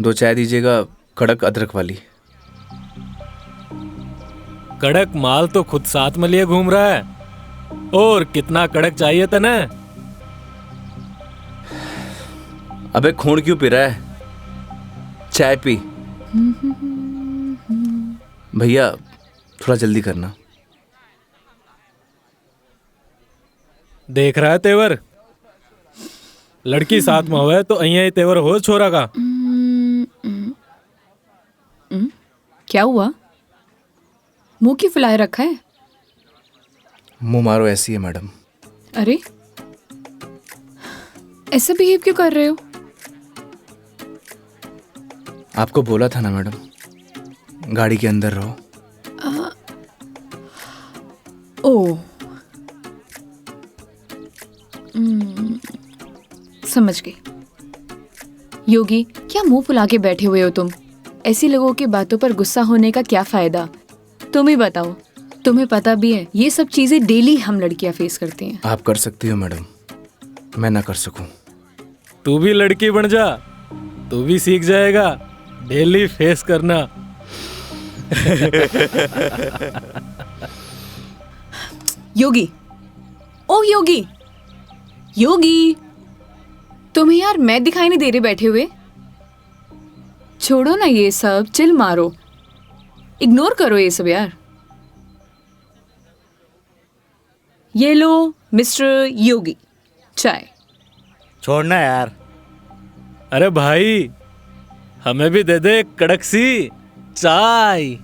2 चाय दीजिएगा, कड़क अदरक वाली। कड़क माल तो खुद साथ में लिए घूम रहा है। और कितना कड़क चाहिए तने? अबे खून क्यों पी रहा है? चाय पी। भैया थोड़ा जल्दी करना। देख रहा है तेवर? लड़की साथ में हुआ है तो अहिया ही तेवर हो छोरा का। क्या हुआ? मुंह क्यों फुलाए रखा है? मुंह मारो ऐसी है मैडम। अरे ऐसा बिहेव क्यों कर रहे हो? आपको बोला था ना मैडम, गाड़ी के अंदर रहो। ओ समझ गई। योगी, क्या मुंह फुला के बैठे हुए हो तुम? ऐसी लोगों की बातों पर गुस्सा होने का क्या फायदा? तुम ही बताओ। तुम्हें पता भी है ये सब चीजें डेली हम लड़कियां फेस करती हैं। आप कर सकती हो मैडम, मैं ना कर सकूं। तू भी लड़की बन जा, तू भी सीख जाएगा डेली फेस करना। योगी, ओ योगी, योगी, तुम्हें यार मैं दिखाई नहीं दे रही बैठे हुए? छोड़ो ना ये सब, चिल मारो, इग्नोर करो ये सब यार। ये लो मिस्टर योगी, चाय। छोड़ना यार। अरे भाई, हमें भी दे दे कड़क सी चाय।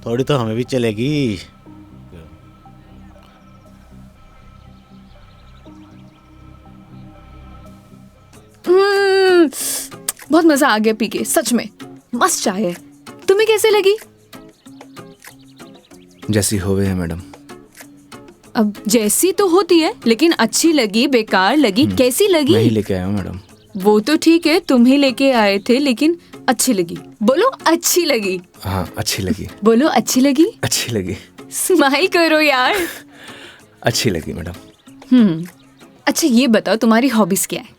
थोड़ी तो हमें भी चलेगी। बहुत मजा आ गया पी के, सच में मस्त चाय है। तुम्हें कैसे लगी? जैसी होवे है मैडम। अब जैसी तो होती है, लेकिन अच्छी लगी, बेकार लगी, कैसी लगी? मैं ही लेके आया हूँ मैडम। वो तो ठीक है, तुम ही लेके आए थे, लेकिन अच्छी लगी। बोलो अच्छी लगी। हाँ अच्छी लगी। बोलो अच्छी लगी। अच्छी लगी। स्माइल करो यार। अच्छी लगी मैडम। अच्छा ये बताओ तुम्हारी हॉबीज क्या है?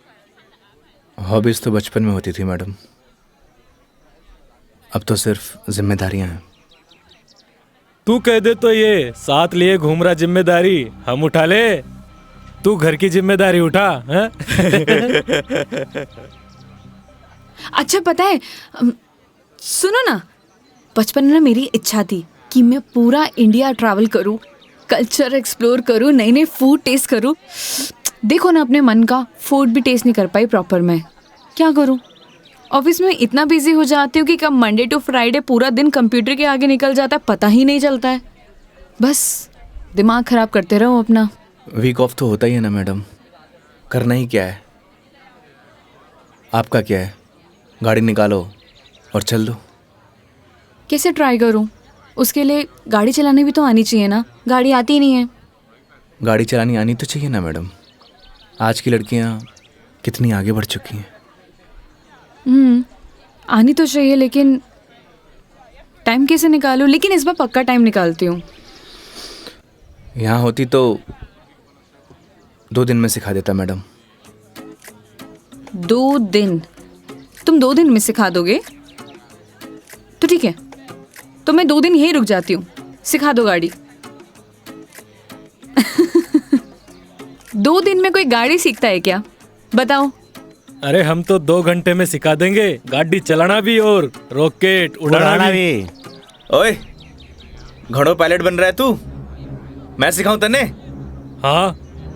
हॉबीज तो बचपन में होती थी मैडम, अब तो सिर्फ जिम्मेदारियां हैं। तू कह दे तो ये साथ लिए घूम रहा जिम्मेदारी हम उठा ले। तू घर की जिम्मेदारी उठा है? अच्छा पता है, सुनो ना, बचपन में ना मेरी इच्छा थी कि मैं पूरा इंडिया ट्रैवल करूं, कल्चर एक्सप्लोर करूं, नए नए फूड टेस्ट करूं। देखो ना, अपने मन का फूड भी टेस्ट नहीं कर पाई प्रॉपर मैं। क्या करूं? ऑफिस में इतना बिजी हो जाती हूँ कि कब मंडे टू फ्राइडे पूरा दिन कंप्यूटर के आगे निकल जाता है, पता ही नहीं चलता है। बस दिमाग खराब करते रहो अपना। वीक ऑफ तो होता ही है ना मैडम, करना ही क्या है। आपका क्या है, गाड़ी निकालो और चल दो। कैसे ट्राई करूं? उसके लिए गाड़ी चलाने भी तो आनी चाहिए ना, गाड़ी आती ही नहीं है। गाड़ी चलानी आनी तो चाहिए ना मैडम, आज की लड़कियां कितनी आगे बढ़ चुकी हैं। आनी तो चाहिए, लेकिन टाइम कैसे निकालूं? लेकिन इस बार पक्का टाइम निकालती हूँ। यहाँ होती तो 2 दिन में सिखा देता मैडम। 2 दिन? तुम 2 दिन में सिखा दोगे? तो ठीक है, तो मैं 2 दिन यहीं रुक जाती हूँ, सिखा दो गाड़ी। 2 दिन में कोई गाड़ी सीखता है क्या? बताओ। अरे हम तो 2 घंटे में सिखा देंगे, गाड़ी चलाना भी और रॉकेट उड़ाना भी। ओए, घोड़ों पायलट बन रहा है तू? मैं सिखाऊं तने? हाँ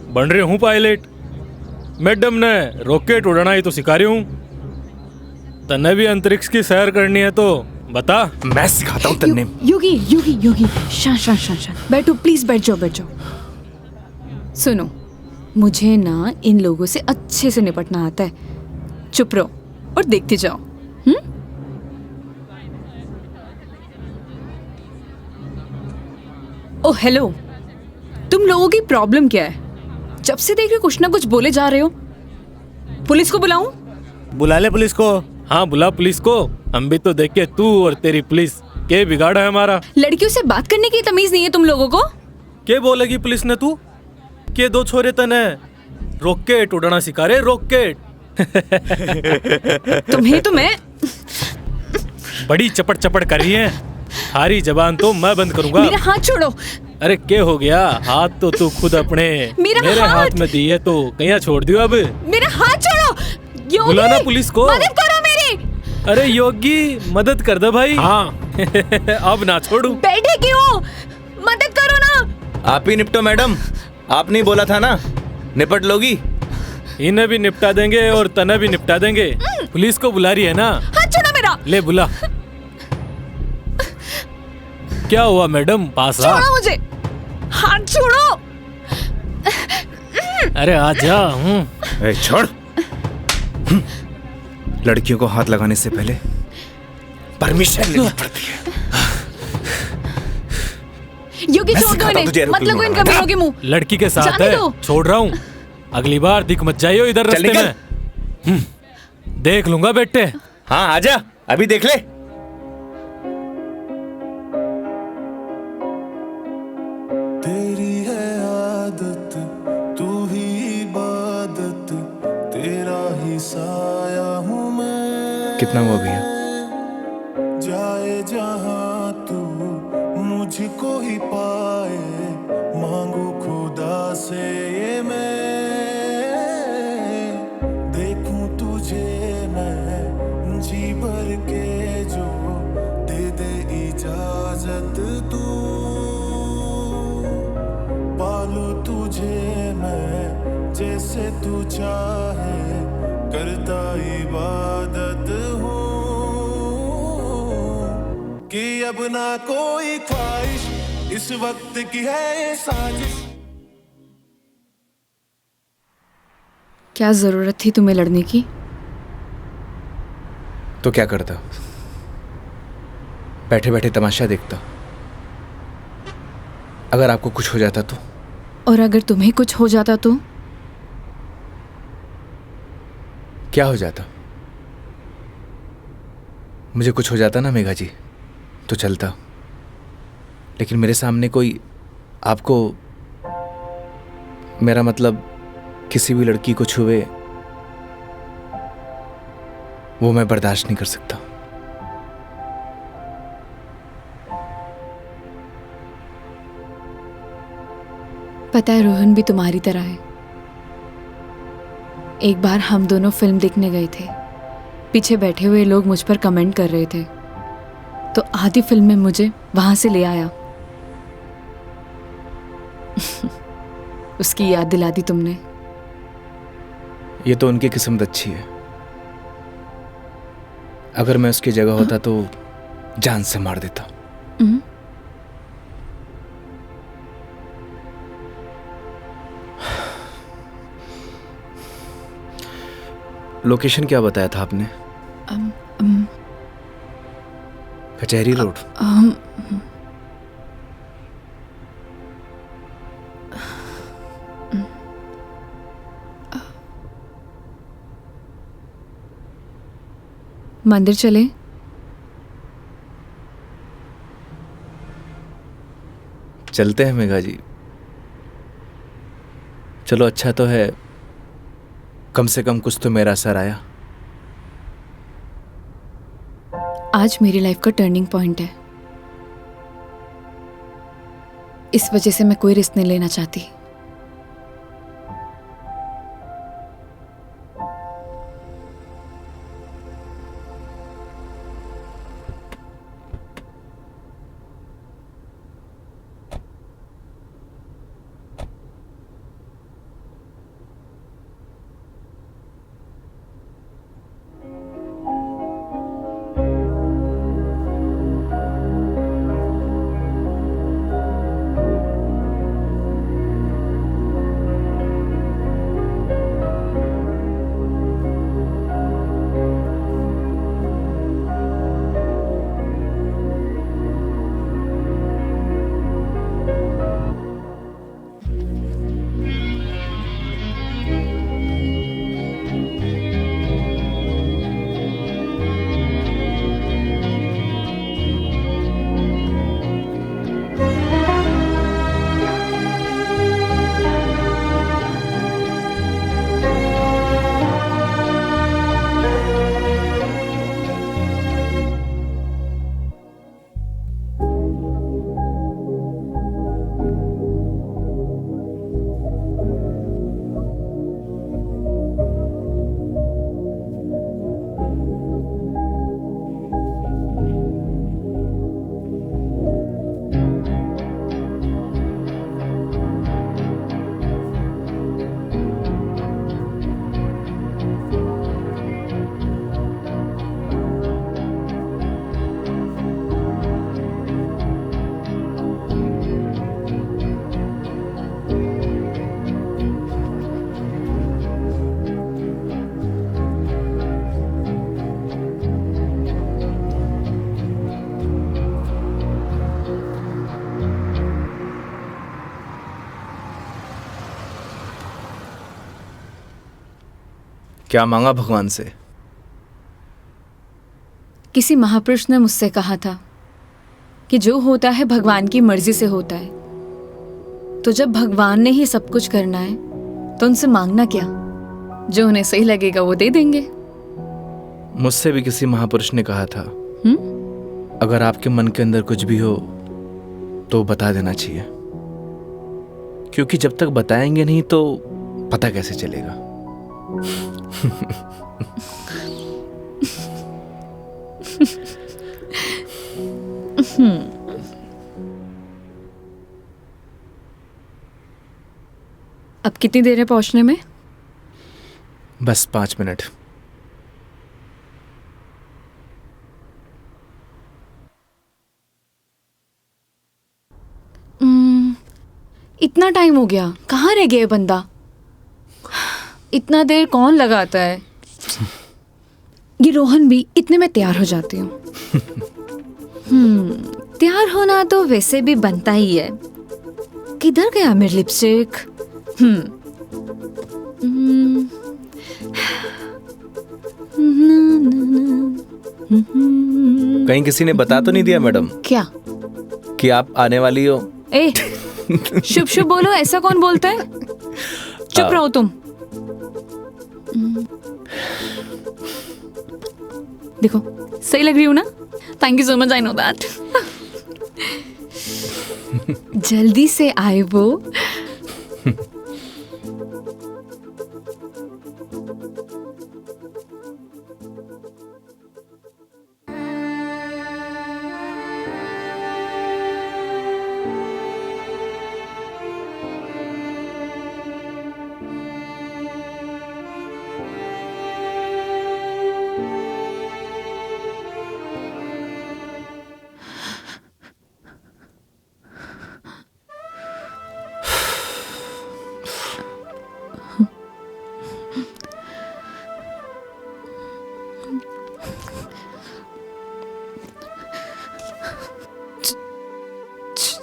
बन रही हूँ पायलट। मैडम ने रॉकेट उड़ाना ही तो सिखा रही हूँ। तने भी अंतरिक्ष की सैर करनी है तो बता। मैं सिखाता हूँ तन्ने। योगी योगी योगी, शांत। बैठो प्लीज, बैठ जाओ। सुनो, मुझे ना इन लोगों से अच्छे से निपटना आता है। चुप रहो और देखते जाओ। ओ हेलो, तुम लोगों की प्रॉब्लम क्या है? जब से देख रहे कुछ ना कुछ बोले जा रहे हो। पुलिस को बुलाऊं? बुला ले पुलिस को। हाँ बुला पुलिस को, हम भी तो देखे तू और तेरी पुलिस के बिगाड़ा है हमारा। लड़कियों से बात करने की तमीज नहीं है तुम लोगों को? के बोलेगी पुलिस ने? तू के 2 छोरे तने रॉकेट उड़ाना सिखा रहे, रॉकेट। तुम्हें तो मैं बड़ी चपड़ चपड़ कर रही है, हारी जबान तो मैं बंद करूंगा। मेरा हाथ छोड़ो। अरे क्या हो गया, हाथ तो तू खुद अपने मेरा मेरे हाथ! हाथ में दी है तो कहीं छोड़ दियो अब। मेरा हाथ छोड़ो। योगी, बुलाना पुलिस को। मदद करो मेरी। अरे योगी मदद कर दे भाई। हाँ अब ना छोड़ू। बैठे क्यों, मदद करो ना। आप ही निपटो मैडम, आपने ही बोला था ना निपट लोगी। इन्हें भी निपटा देंगे और तने भी निपटा देंगे। पुलिस को बुला रही है ना, हाथ छोड़ो मेरा। ले बुला। क्या हुआ मैडम, पास आ। छोड़ो मुझे, हाथ छोड़ो। अरे आजा। ए, छोड़। लड़कियों को हाथ लगाने से पहले परमिशन लेनी पड़ती है। योगी मैं छोड़ दो सिखाता हूं तुझे इन्हें, मत लगो इन एरोप्लेन कमीनों के मुंह। लड़की के साथ जाने है, दो। छोड़ रहा हूँ। अगली बार दिख मत जाइयो इधर चल रास्ते निकल। में। देख लूंगा बेटे। हाँ आजा, अभी देख ले। तेरी है आदत, तू ही इबादत, तेरा ही साया हूँ मैं। कितना हुआ भैया? जाए जहाँ तू मुझको ही पाए, मांगू खुदा से ये मैं। देखूं तुझे मैं जी भर के, जो दे दे इजाजत तू। पालू तुझे मैं जैसे तू चाहे, करता इबादत हूँ कि अब ना कोई ख्वाहिश, इस वक्त की है ये साजिश। क्या जरूरत थी तुम्हें लड़ने की? तो क्या करता, बैठे बैठे तमाशा देखता। अगर आपको कुछ हो जाता तो? और अगर तुम्हें कुछ हो जाता तो? क्या हो जाता? मुझे कुछ हो जाता ना मेघा जी तो चलता, लेकिन मेरे सामने कोई आपको, मेरा मतलब किसी भी लड़की को छुए, वो मैं बर्दाश्त नहीं कर सकता। पता है रोहन भी तुम्हारी तरह है। एक बार हम दोनों फिल्म देखने गए थे, पीछे बैठे हुए लोग मुझ पर कमेंट कर रहे थे, तो आधी फिल्म में मुझे वहां से ले आया। उसकी याद दिला दी तुमने। ये तो उनकी किस्मत अच्छी है। अगर मैं उसकी जगह होता तो जान से मार देता। लोकेशन क्या बताया था आपने? कचहरी रोड। मंदिर चले? चलते हैं मेघा जी। चलो अच्छा तो है, कम से कम कुछ तो मेरा असर आया। आज मेरी लाइफ का टर्निंग पॉइंट है। इस वजह से मैं कोई रिस्क नहीं लेना चाहती। क्या मांगा भगवान से? किसी महापुरुष ने मुझसे कहा था कि जो होता है भगवान की मर्जी से होता है, तो जब भगवान ने ही सब कुछ करना है तो उनसे मांगना क्या, जो उन्हें सही लगेगा वो दे देंगे। मुझसे भी किसी महापुरुष ने कहा था, अगर आपके मन के अंदर कुछ भी हो तो बता देना चाहिए, क्योंकि जब तक बताएंगे नहीं तो पता कैसे चलेगा। अब कितनी देर है पहुंचने में? बस 5 मिनट। इतना टाइम हो गया, कहाँ रह गया ये बंदा? इतना देर कौन लगाता है? ये रोहन भी, इतने में तैयार हो जाती हूँ। तैयार होना तो वैसे भी बनता ही है। किधर गया मेरी लिपस्टिक? कहीं किसी ने बता तो नहीं दिया मैडम क्या? कि आप आने वाली हो? ए, शुभ शुभ बोलो, ऐसा कौन बोलता है? चुप रहो तुम। देखो सही लग रही हूँ ना? Thank you so much, I know that. जल्दी से आए वो।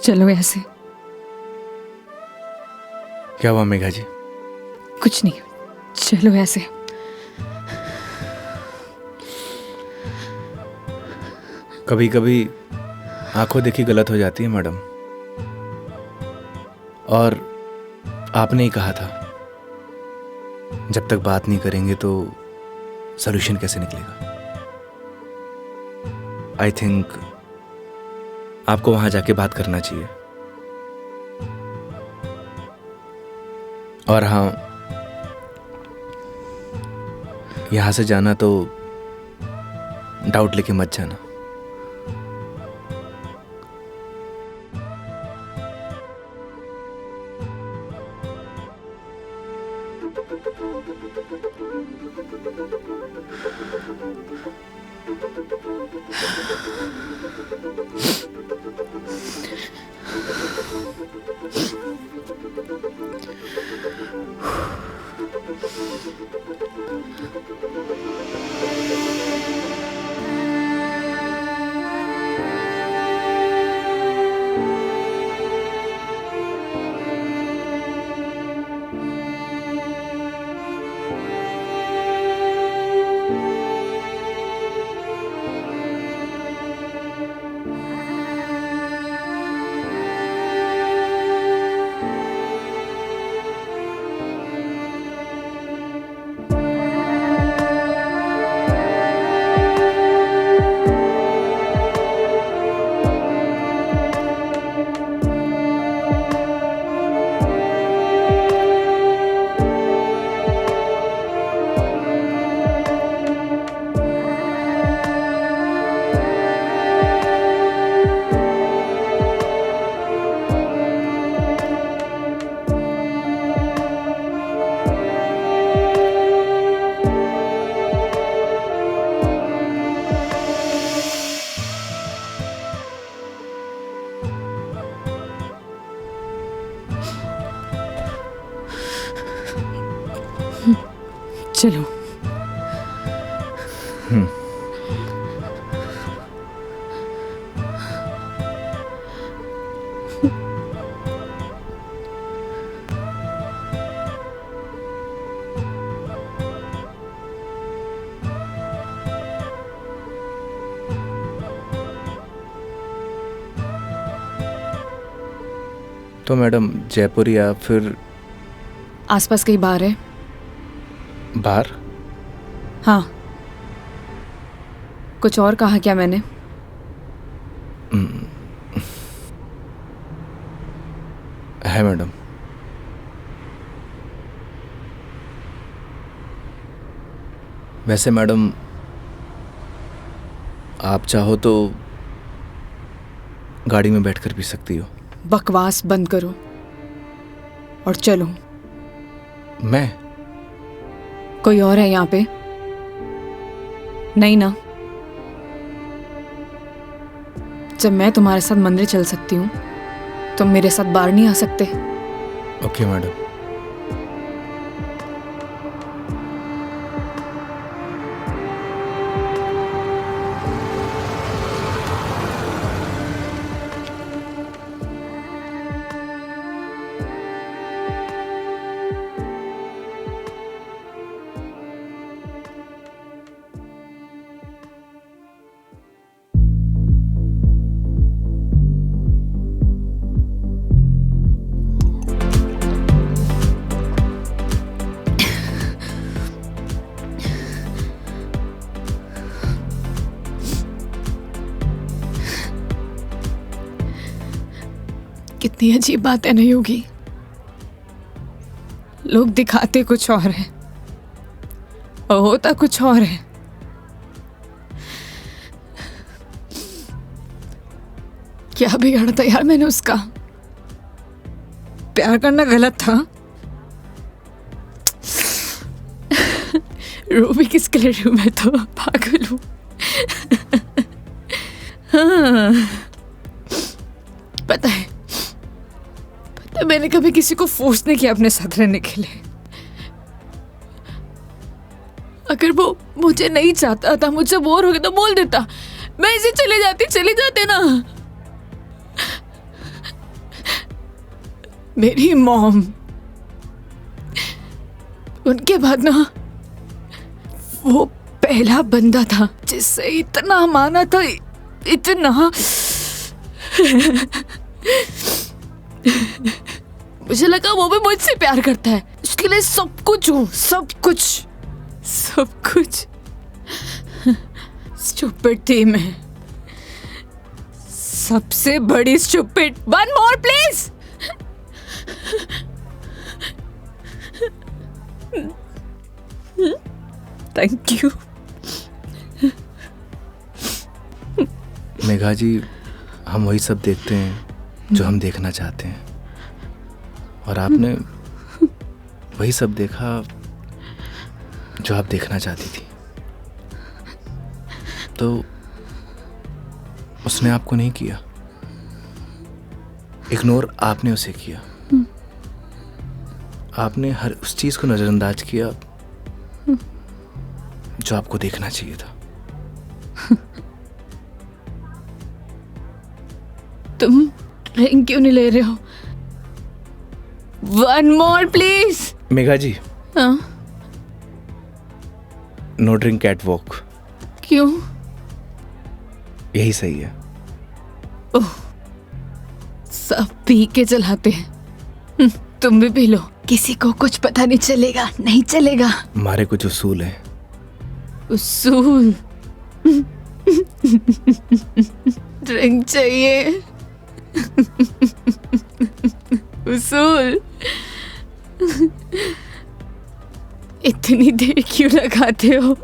चलो ऐसे। क्या हुआ मेघा जी? कुछ नहीं, चलो ऐसे। कभी कभी आंखों देखी गलत हो जाती है मैडम, और आपने ही कहा था जब तक बात नहीं करेंगे तो सॉल्यूशन कैसे निकलेगा। आई थिंक आपको वहां जाके बात करना चाहिए। और हाँ, यहां से जाना तो डाउट लेके मत जाना। चलो। तो मैडम जयपुर या फिर आसपास कहीं बार है? बाहर? हाँ। कुछ और कहा क्या मैंने? है मैडम। वैसे मैडम आप चाहो तो गाड़ी में बैठकर पी सकती हो। बकवास बंद करो और चलो। मैं? कोई और है यहाँ पे? नहीं ना? जब मैं तुम्हारे साथ मंदिर चल सकती हूँ तो मेरे साथ बाहर नहीं आ सकते? Okay madam. कितनी अजीब बातें नहीं होगी। लोग दिखाते कुछ और है और होता कुछ और है। क्या बिगाड़ा था यार मैंने उसका? प्यार करना गलत था। रो भी किसके लिए रू? मैं तो पागल हूं। हाँ, पता है मैंने कभी किसी को फोर्स नहीं किया अपने साथ रहने के लिए। अगर वो मुझे नहीं चाहता था, मुझसे बोर हो गया तो बोल देता, मैं इसे चले जाते ना। मेरी मॉम, उनके बाद ना वो पहला बंदा था जिससे इतना माना था, इतना। मुझे लगा वो भी मुझसे प्यार करता है, उसके लिए सब कुछ हूँ, सब कुछ। स्टूपिड थी मैं, सबसे बड़ी stupid. One more please. Thank you. Megha ji, हम वही सब देखते हैं जो हम देखना चाहते हैं, और आपने वही सब देखा जो आप देखना चाहती थी। तो उसने आपको नहीं किया, इग्नोर आपने उसे किया। आपने हर उस चीज को नजरअंदाज किया जो आपको देखना चाहिए था। तुम ड्रिंक क्यों नहीं ले रहे हो? One more please. Megha ji, हाँ? No drink catwalk. क्यों? यही सही है। ओह, सब पी के चलाते हैं। तुम भी पी लो, किसी को कुछ पता नहीं चलेगा। नहीं चलेगा। हमारे कुछ उसूल हैं। उसूल? ड्रिंक चाहिए। उसूल? इतनी देर क्यों लगाते हो?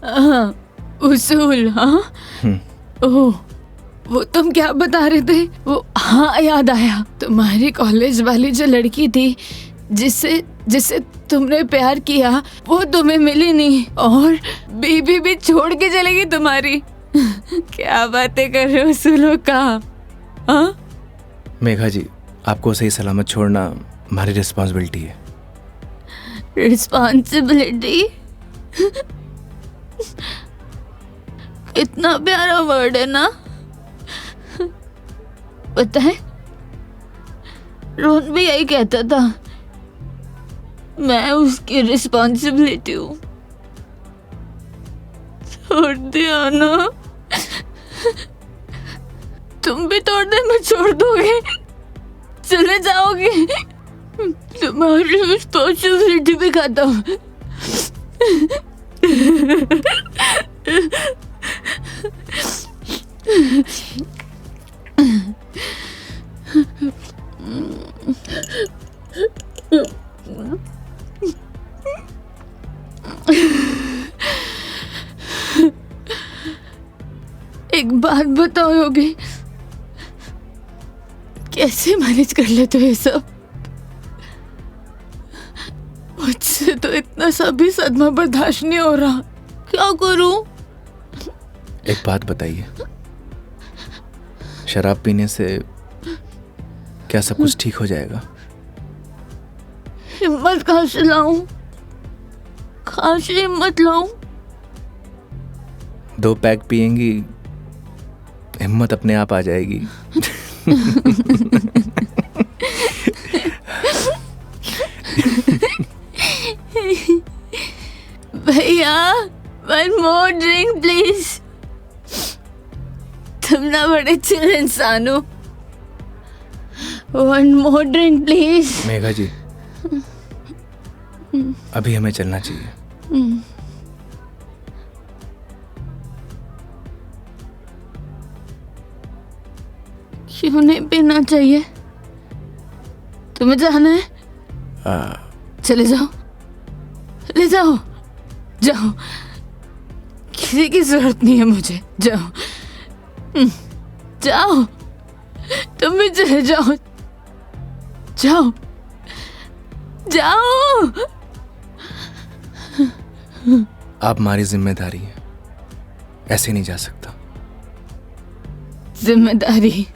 हाँ, उसूल। हाँ, ओह, वो तुम क्या बता रहे थे? वो, हाँ याद आया, तुम्हारी कॉलेज वाली जो लड़की थी जिससे तुमने प्यार किया, वो तुम्हें मिली नहीं और बीबी भी छोड़ के चलेगी तुम्हारी। क्या बातें कर रहे हो उसूलों का? हाँ? मेघा जी, आपको सही सलामत छोड़ना हमारी रिस्पॉन्सिबिलिटी है। रिस्पॉन्सिबिलिटी? इतना प्यारा वर्ड है ना। पता है, रोहन भी यही कहता था, मैं उसकी रिस्पॉन्सिबिलिटी हूँ। छोड़ दिया ना? तुम भी थोड़ी देर में छोड़ दोगे? चले जाओगे? तुम्हारी रिस्पॉन्सिबिलिटी भी खत्म। एक बात बताओ योगी, कैसे मैनेज कर लेते हो ये सब? मुझसे तो इतना सा भी सदमा बर्दाश्त नहीं हो रहा, क्या करूं? एक बात बताइए, शराब पीने से क्या सब कुछ ठीक हो जाएगा? हिम्मत कहाँ से लाऊं? कहाँ से हिम्मत लाऊं? 2 पैक पिएंगी, हिम्मत अपने आप आ जाएगी। भैया, one more drink please। तुम ना बड़े चिल इंसान हो। One more drink please। Megha जी, अभी हमें चलना चाहिए। क्यों नहीं पीना चाहिए? तुम्हें जाना है? चले जाओ, ले जाओ, जाओ, किसी की जरूरत नहीं है मुझे, जाओ, जाओ, तुम भी चले जाओ, जाओ, जाओ। आप हमारी जिम्मेदारी है, ऐसे नहीं जा सकता। जिम्मेदारी?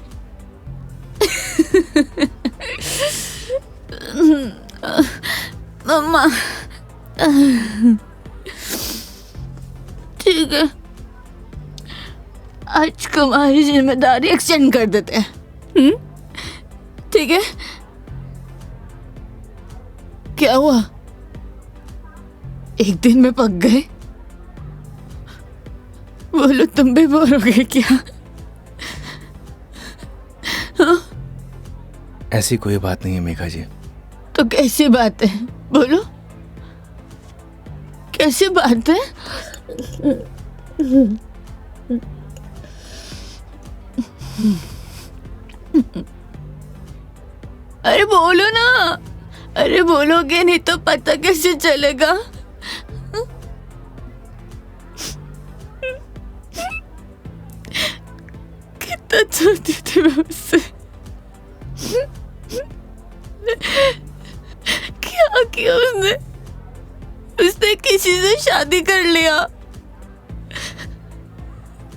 मम्मा, ठीक है, आज तुम्हारी जिम्मेदारी एक्सटेंड कर देते हैं। ठीक है? क्या हुआ? एक दिन में पक गए? बोलो, तुम भी बोर हो गए क्या? ऐसी कोई बात नहीं है मेघा जी। तो कैसी बात है? बोलो, कैसी बात है? अरे बोलो ना, अरे बोलोगे नहीं तो पता कैसे चलेगा? कितना चाहती थी मैं उससे, क्या किया उसने? उसने किसी से शादी कर लिया,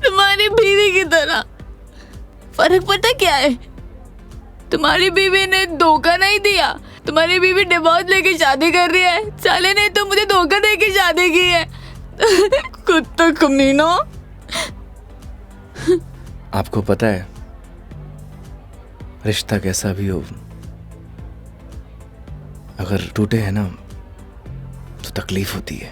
तुम्हारी बीवी की तरह। फर्क पता क्या है? तुम्हारी बीवी ने धोखा नहीं दिया, तुम्हारी बीवी डिवोर्स लेके शादी कर रही है। साले ने तो मुझे धोखा देके शादी की है। कुत्ता कमीना। आपको पता है, रिश्ता कैसा भी हो, अगर टूटे हैं ना तो तकलीफ होती है।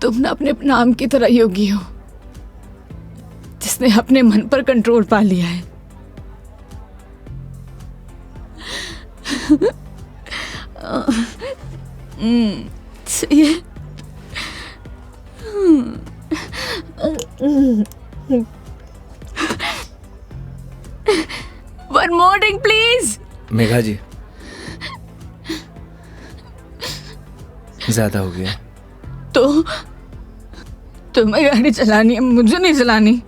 तुम ना अपने नाम की तरह योगी हो, जिसने अपने मन पर कंट्रोल पा लिया है। सही है। One more drink, please। Megha जी, ज्यादा हो गया। तो तुम्हें गाड़ी चलानी है, मुझे नहीं चलानी।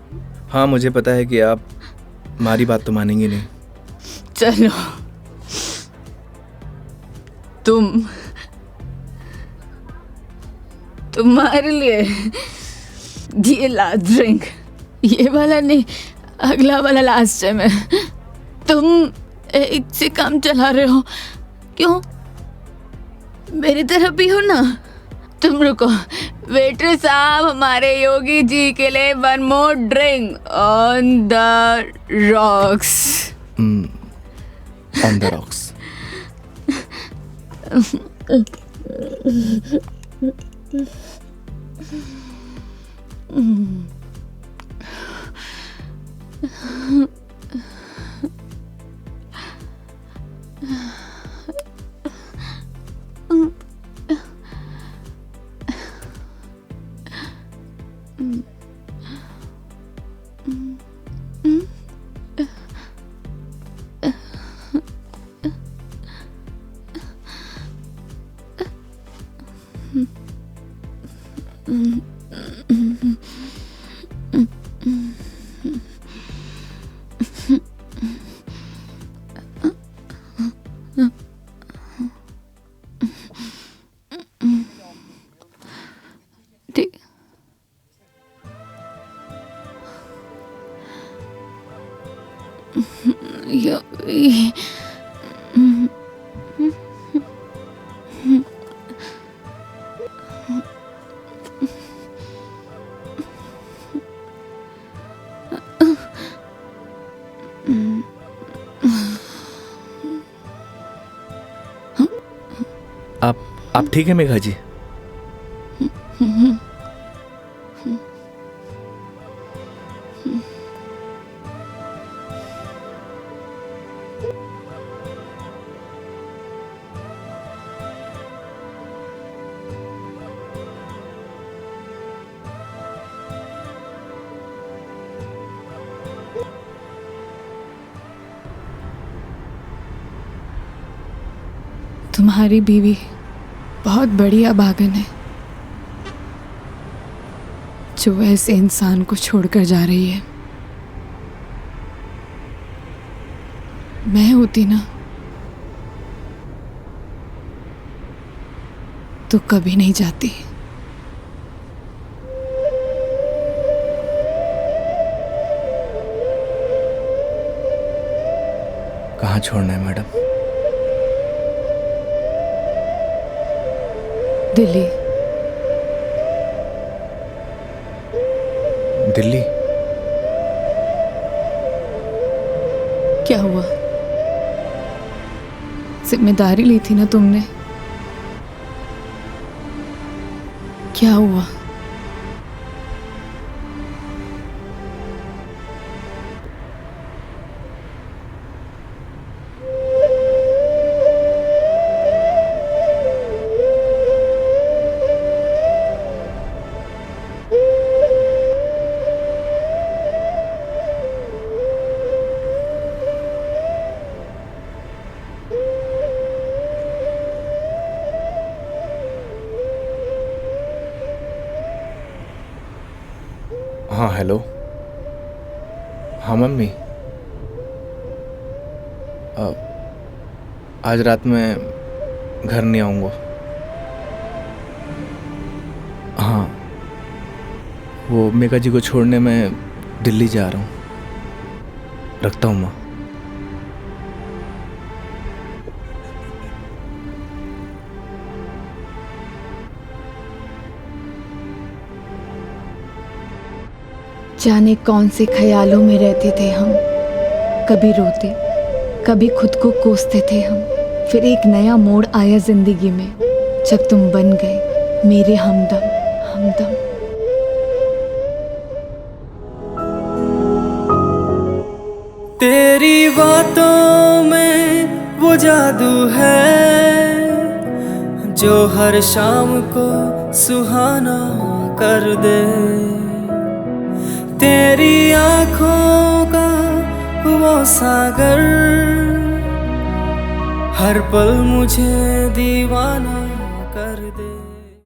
हाँ, मुझे पता है कि आप हमारी बात तो मानेंगे नहीं। चलो, तुम्हारे लिए ये लास्ट ड्रिंक, ये वाला नहीं, अगला वाला लास्ट टाइम है। तुम एक से काम चला रहे हो, क्यों? मेरी तरह भी हो ना। तुम रुको, वेटर साहब, हमारे योगी जी के लिए 1 more drink on the rocks. On the rocks. ठीक। आप ठीक है मेघा जी? तुम्हारी बीवी बहुत बड़ी अभागन है जो ऐसे इंसान को छोड़कर जा रही है। मैं होती ना तो कभी नहीं जाती। कहाँ छोड़ना है मैडम? दिल्ली। दिल्ली? क्या हुआ? जिम्मेदारी ली थी ना तुमने, क्या हुआ? हाँ हेलो। हाँ मम्मी, आज रात में घर नहीं आऊँगा। हाँ, वो मेघा जी को छोड़ने मैं दिल्ली जा रहा हूँ। रखता हूँ माँ। जाने कौन से ख्यालों में रहते थे हम, कभी रोते कभी खुद को कोसते थे हम। फिर एक नया मोड़ आया जिंदगी में जब तुम बन गए मेरे हमदम हमदम। तेरी बातों में वो जादू है जो हर शाम को सुहाना कर दे। तेरी आँखों का वो सागर हर पल मुझे दीवाना